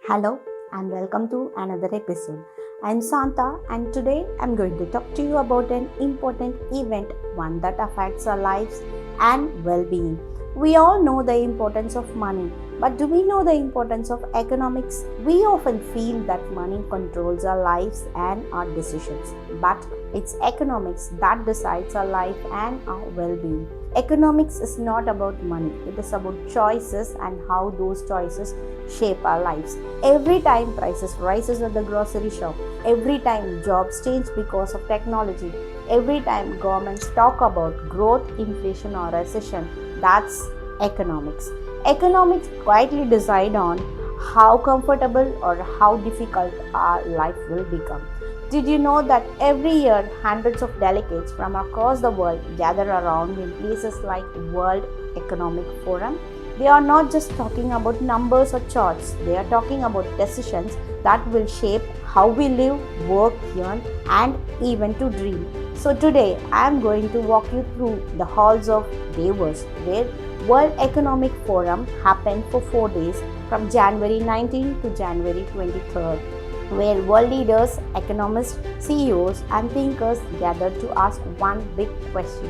Hello and welcome to another episode. I'm Santa and today I'm going to talk to you about an important event, one that affects our lives and well-being. We all know the importance of money, but do we know the importance of economics? We often feel that money controls our lives and our decisions, but it's economics that decides our life and our well-being. Economics is not about money, it is about choices and how those choices shape our lives. Every time prices rises at the grocery shop, every time jobs change because of technology, every time governments talk about growth, inflation or recession, that's economics. Economics quietly decide on how comfortable or how difficult our life will become. Did you know that every year hundreds of delegates from across the world gather around in places like World Economic Forum? They are not just talking about numbers or charts, they are talking about decisions that will shape how we live, work, earn, and even to dream. So today I am going to walk you through the halls of Davos, where World Economic Forum happened for 4 days from January 19 to January 23rd, where world leaders, economists, CEOs, and thinkers gathered to ask one big question: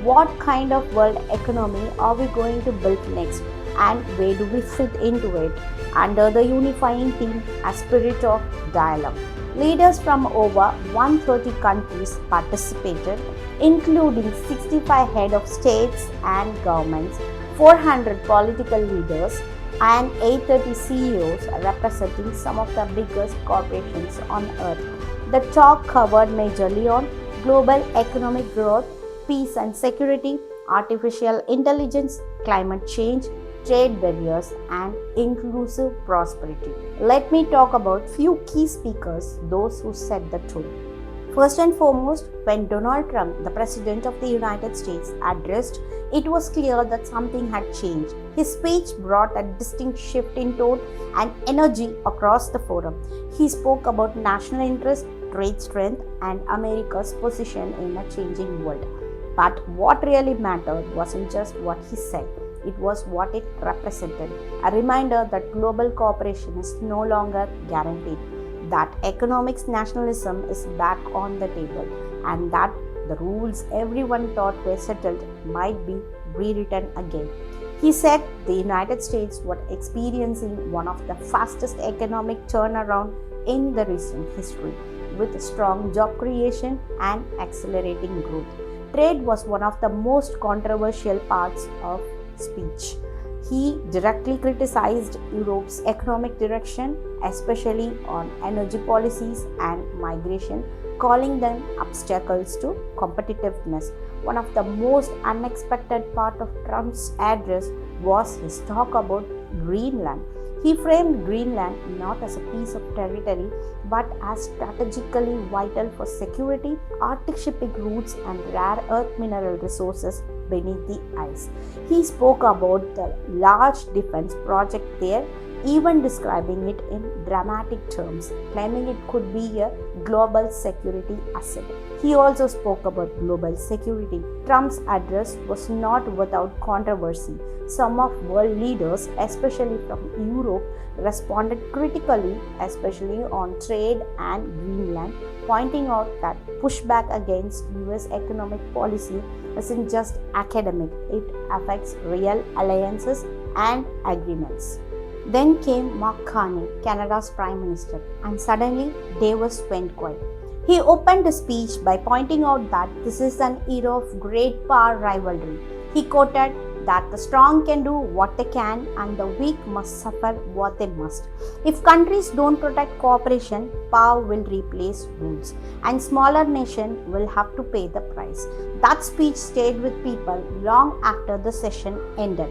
what kind of world economy are we going to build next, and where do we fit into it? Under the unifying theme, a spirit of dialogue. Leaders from over 130 countries participated, including 65 head of states and governments, 400 political leaders, and 830 CEOs representing some of the biggest corporations on earth. The talk covered majorly on global economic growth, peace and security, artificial intelligence, climate change, trade barriers, and inclusive prosperity. Let me talk about few key speakers, those who set the tone. First and foremost, when Donald Trump, the President of the United States, addressed, it was clear that something had changed. His speech brought a distinct shift in tone and energy across the forum. He spoke about national interest, trade strength, and America's position in a changing world. But what really mattered wasn't just what he said, it was what it represented. A reminder that global cooperation is no longer guaranteed, that economics nationalism is back on the table, and that the rules everyone thought were settled might be rewritten again. He said the United States was experiencing one of the fastest economic turnaround in the recent history, with strong job creation and accelerating growth. Trade was one of the most controversial parts of speech. He directly criticized Europe's economic direction, especially on energy policies and migration, calling them obstacles to competitiveness. One of the most unexpected part of Trump's address was his talk about Greenland. He framed Greenland not as a piece of territory but as strategically vital for security, Arctic shipping routes, and rare earth mineral resources beneath the ice. He spoke about the large defense project there, even describing it in dramatic terms, claiming it could be a global security asset. He also spoke about global security. Trump's address was not without controversy. Some of world leaders, especially from Europe, responded critically, especially on trade and Greenland, pointing out that pushback against US economic policy isn't just academic, it affects real alliances and agreements. Then came Mark Carney, Canada's Prime Minister, and suddenly Davos went quiet. He opened his speech by pointing out that this is an era of great power rivalry. He quoted that the strong can do what they can and the weak must suffer what they must. If countries don't protect cooperation, power will replace rules, and smaller nations will have to pay the price. That speech stayed with people long after the session ended.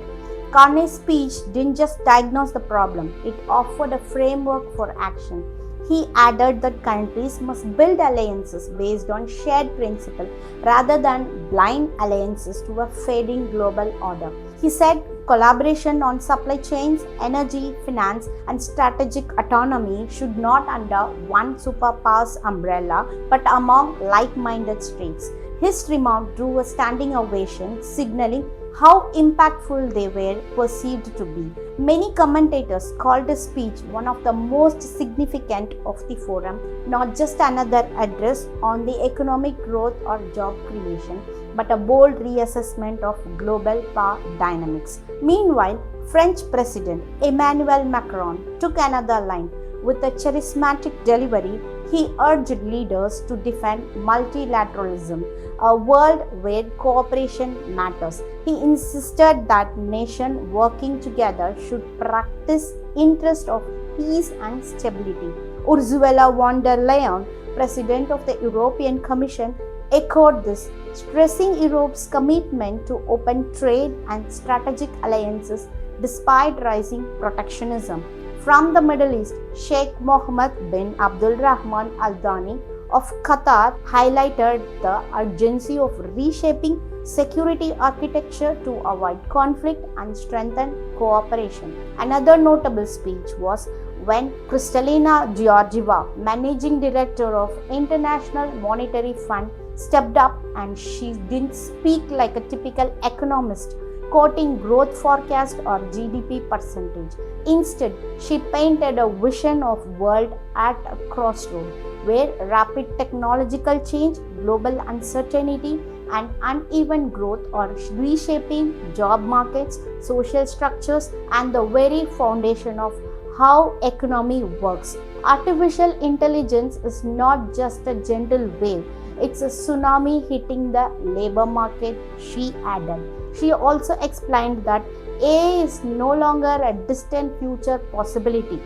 Carney's speech didn't just diagnose the problem, it offered a framework for action. He added that countries must build alliances based on shared principles rather than blind alliances to a fading global order. He said collaboration on supply chains, energy, finance, and strategic autonomy should not under one superpower's umbrella but among like-minded states. His remark drew a standing ovation, signaling how impactful they were perceived to be. Many commentators called his speech one of the most significant of the forum, not just another address on the economic growth or job creation, but a bold reassessment of global power dynamics. Meanwhile, French President Emmanuel Macron took another line. With a charismatic delivery, he urged leaders to defend multilateralism, a world where cooperation matters. He insisted that nations working together should practice interest of peace and stability. Ursula von der Leyen, President of the European Commission, echoed this, stressing Europe's commitment to open trade and strategic alliances despite rising protectionism. From the Middle East, Sheikh Mohammed bin Abdul Rahman Al Thani of Qatar highlighted the urgency of reshaping security architecture to avoid conflict and strengthen cooperation. Another notable speech was when Kristalina Georgieva, managing director of International Monetary Fund, stepped up, and she didn't speak like a typical economist quoting growth forecast or GDP percentage. Instead, she painted a vision of world at a crossroad where rapid technological change, global uncertainty, and uneven growth are reshaping job markets, social structures, and the very foundation of how economy works. Artificial intelligence is not just a gentle wave, it's a tsunami hitting the labor market, she added. She also explained that AI is no longer a distant future possibility.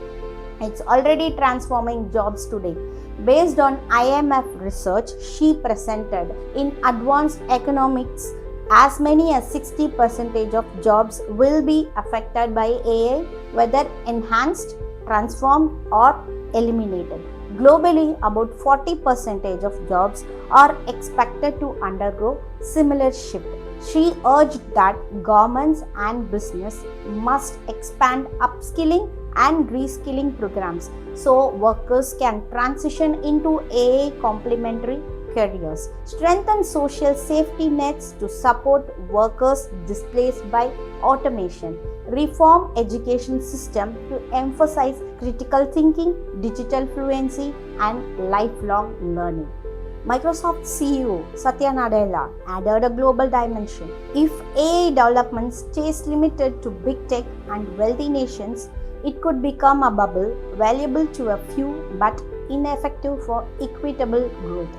It's already transforming jobs today. Based on IMF research she presented in Advanced Economics, as many as 60% of jobs will be affected by AI, whether enhanced, transformed, or eliminated. Globally, about 40% of jobs are expected to undergo similar shift. She urged that governments and business must expand upskilling and reskilling programs so workers can transition into AI complementary careers, strengthen social safety nets to support workers displaced by automation, reform education system to emphasize critical thinking, digital fluency, and lifelong learning. Microsoft CEO Satya Nadella added a global dimension. If AI development stays limited to big tech and wealthy nations, it could become a bubble, valuable to a few but ineffective for equitable growth.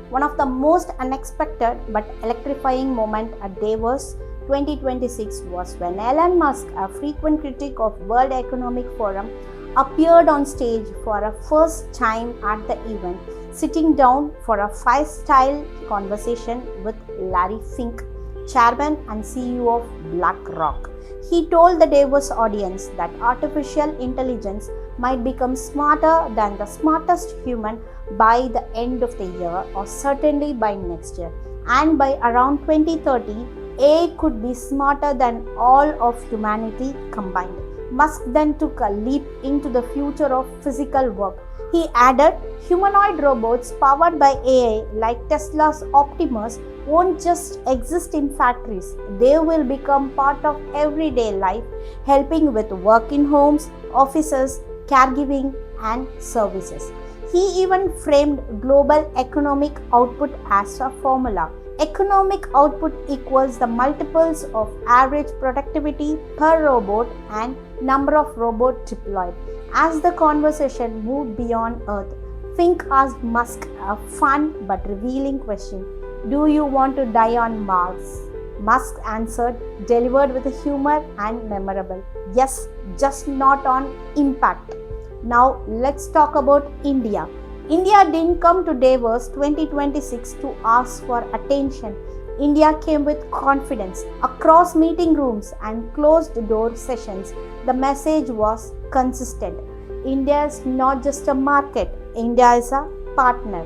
One of the most unexpected but electrifying moments at Davos 2026 was when Elon Musk, a frequent critic of World Economic Forum, appeared on stage for a first time at the event, sitting down for a five-style conversation with Larry Fink, chairman and CEO of BlackRock. He told the Davos audience that artificial intelligence might become smarter than the smartest human by the end of the year, or certainly by next year. And by around 2030, AI could be smarter than all of humanity combined. Musk then took a leap into the future of physical work. He added, humanoid robots powered by AI like Tesla's Optimus won't just exist in factories. They will become part of everyday life, helping with work in homes, offices, caregiving, and services. He even framed global economic output as a formula. Economic output equals the multiples of average productivity per robot and number of robots deployed. As the conversation moved beyond Earth, Fink asked Musk a fun but revealing question: do you want to die on Mars? Musk answered, delivered with humor and memorable, yes, just not on impact. Now let's talk about India. India didn't come to Davos 2026 to ask for attention. India came with confidence. Across meeting rooms and closed door sessions, the message was consistent. India is not just a market, India is a partner.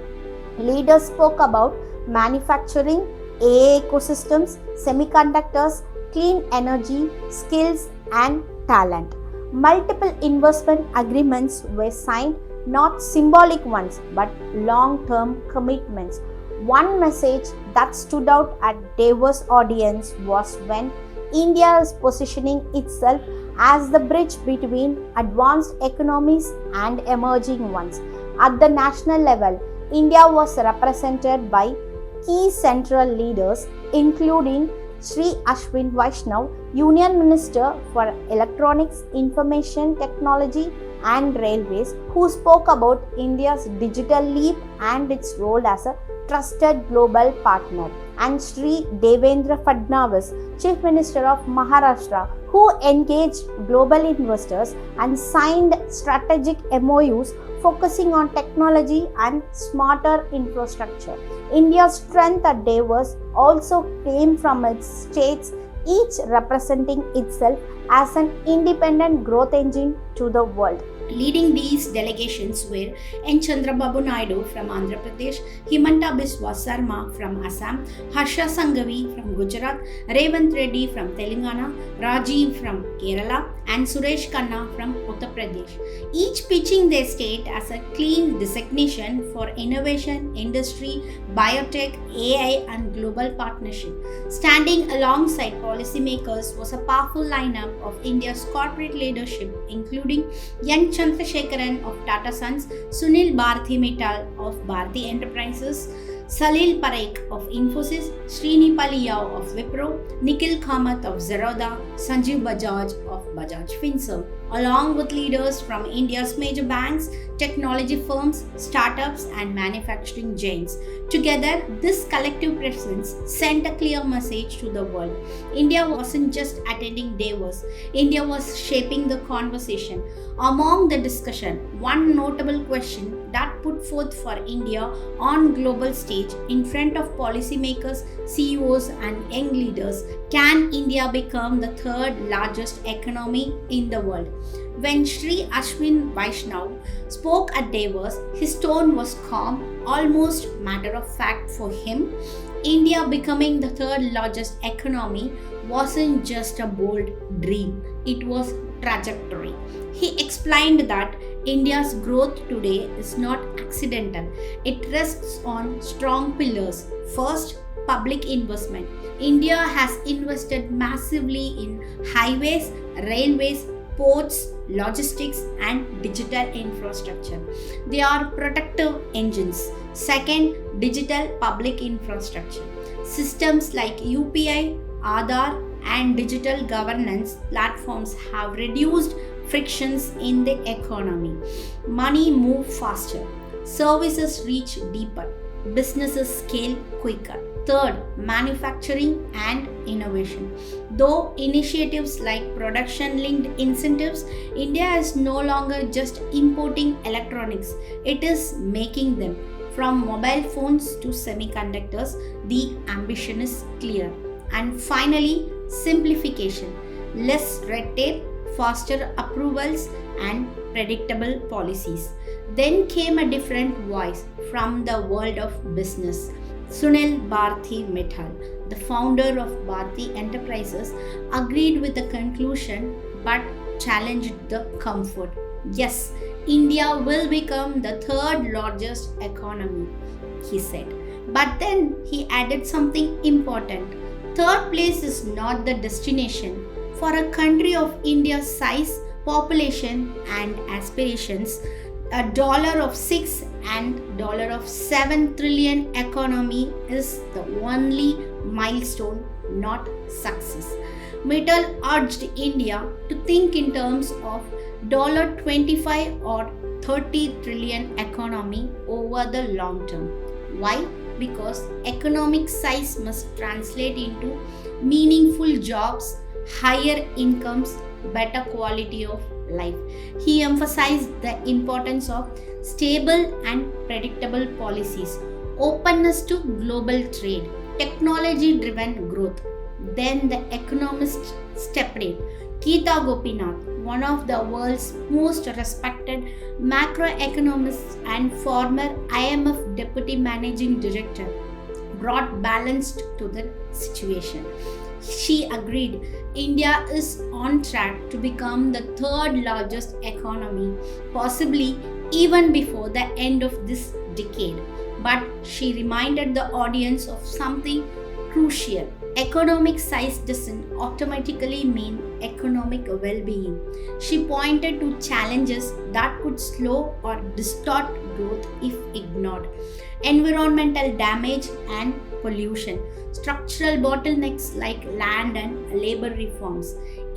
Leaders spoke about manufacturing, AI ecosystems, semiconductors, clean energy, skills, and talent. Multiple investment agreements were signed, not symbolic ones, but long-term commitments. One message that stood out at Davos audience was when India is positioning itself as the bridge between advanced economies and emerging ones. At the national level, India was represented by key central leaders including Sri Ashwin Vaishnav, Union Minister for Electronics, Information Technology and Railways, who spoke about India's digital leap and its role as a trusted global partner, and Sri Devendra Fadnavis, Chief Minister of Maharashtra, who engaged global investors and signed strategic MOUs focusing on technology and smarter infrastructure. India's strength at Davos also came from its states, each representing itself as an independent growth engine to the world. Leading these delegations were N. Chandrababu Naidu from Andhra Pradesh, Himanta Biswa Sarma from Assam, Harsha Sanghavi from Gujarat, Revant Reddy from Telangana, Rajiv from Kerala, and Suresh Khanna from Uttar Pradesh, each pitching their state as a clean designation for innovation, industry, biotech, AI, and global partnership. Standing alongside policymakers was a powerful lineup of India's corporate leadership, including N. Chandrasekaran of Tata Sons, Sunil Bharti Mittal of Bharti Enterprises, Salil Parekh of Infosys, Srini Paliyao of Wipro, Nikhil Kamath of Zerodha, Sanjeev Bajaj of Bajaj Finserv, along with leaders from India's major banks, technology firms, startups, and manufacturing giants. Together, this collective presence sent a clear message to the world. India wasn't just attending Davos, India was shaping the conversation. Among the discussion, one notable question that put forth for India on global stage in front of policymakers, CEOs, and young leaders: can India become the third largest economy in the world? When Sri Ashwin Vaishnav spoke at Davos, his tone was calm, almost matter of fact for him. India becoming the third largest economy wasn't just a bold dream, it was trajectory. He explained that India's growth today is not accidental. It rests on strong pillars. First, public investment. India has invested massively in highways, railways, ports, logistics, and digital infrastructure. They are protective engines. Second, digital public infrastructure. Systems like UPI, Aadhaar, and digital governance platforms have reduced frictions in the economy. Money moves faster, services reach deeper, businesses scale quicker. Third, manufacturing and innovation. Though initiatives like production-linked incentives, India is no longer just importing electronics, it is making them. From mobile phones to semiconductors, the ambition is clear. And finally, simplification. Less red tape, faster approvals, and predictable policies. Then came a different voice from the world of business. Sunil Bharti Mittal, the founder of Bharti Enterprises, agreed with the conclusion but challenged the comfort. Yes, India will become the third largest economy, he said. But then he added something important. Third place is not the destination. For a country of India's size, population, and aspirations, $6 and $7 trillion economy is the only milestone, not success. Mittal urged India to think in terms of $25 or 30 trillion economy over the long term. Why? Because economic size must translate into meaningful jobs, higher incomes, better quality of life. He emphasized the importance of stable and predictable policies, openness to global trade, technology-driven growth. Then the economists stepped in. Gita Gopinath, one of the world's most respected macroeconomists and former IMF Deputy Managing Director, brought balance to the situation. She agreed India is on track to become the third largest economy, possibly even before the end of this decade. But she reminded the audience of something crucial. Economic size doesn't automatically mean economic well being. She pointed to challenges that could slow or distort growth if ignored: environmental damage and pollution, structural bottlenecks like land and labor reforms,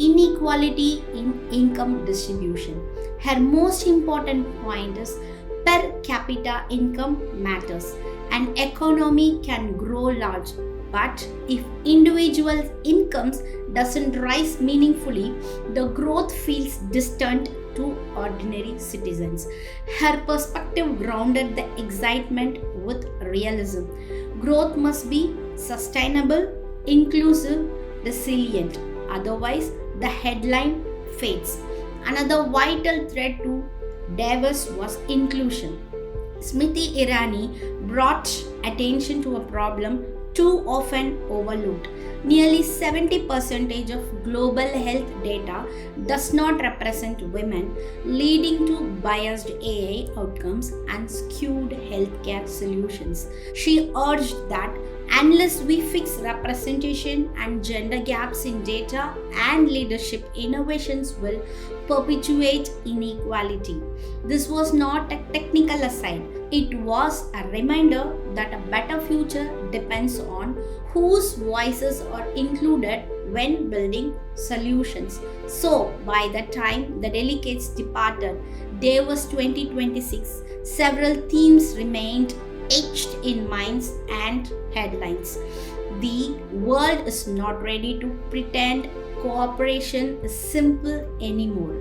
inequality in income distribution. Her most important point is per capita income matters. An economy can grow large, but if individual incomes doesn't rise meaningfully, the growth feels distant to ordinary citizens. Her perspective grounded the excitement with realism. Growth must be sustainable, inclusive, resilient. Otherwise, the headline fades. Another vital thread to Davos was inclusion. Smriti Irani brought attention to a problem too often overlooked. Nearly 70% of global health data does not represent women, leading to biased AI outcomes and skewed healthcare solutions. She urged that unless we fix representation and gender gaps in data and leadership, innovations will perpetuate inequality. This was not a technical aside, it was a reminder that a better future depends on whose voices are included when building solutions. So, by the time the delegates departed, Davos 2026, several themes remained etched in minds and headlines. The world is not ready to pretend cooperation is simple anymore.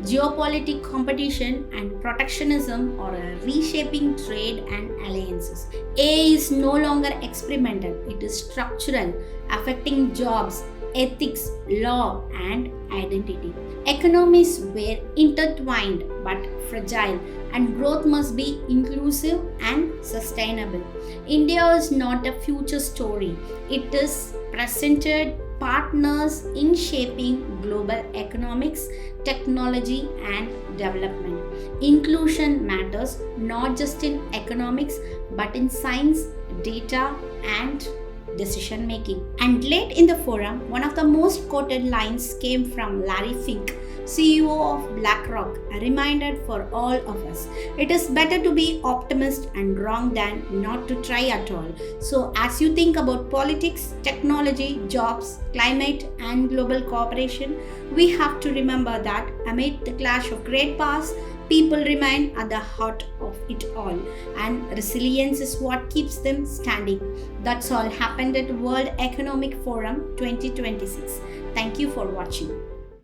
Geopolitical competition and protectionism are reshaping trade and alliances. AI is no longer experimental, it is structural, affecting jobs, ethics, law, and identity. Economies were intertwined but fragile, and growth must be inclusive and sustainable. India is not a future story, it is presented partners in shaping global economics, technology, and development. Inclusion matters not just in economics but in science, data, and decision making. And late in the forum, one of the most quoted lines came from Larry Fink, CEO of BlackRock, a reminder for all of us. It is better to be optimist and wrong than not to try at all. So, as you think about politics, technology, jobs, climate, and global cooperation, we have to remember that amid the clash of great powers, people remain at the heart of it all, and resilience is what keeps them standing. That's all happened at World Economic Forum 2026. Thank you for watching.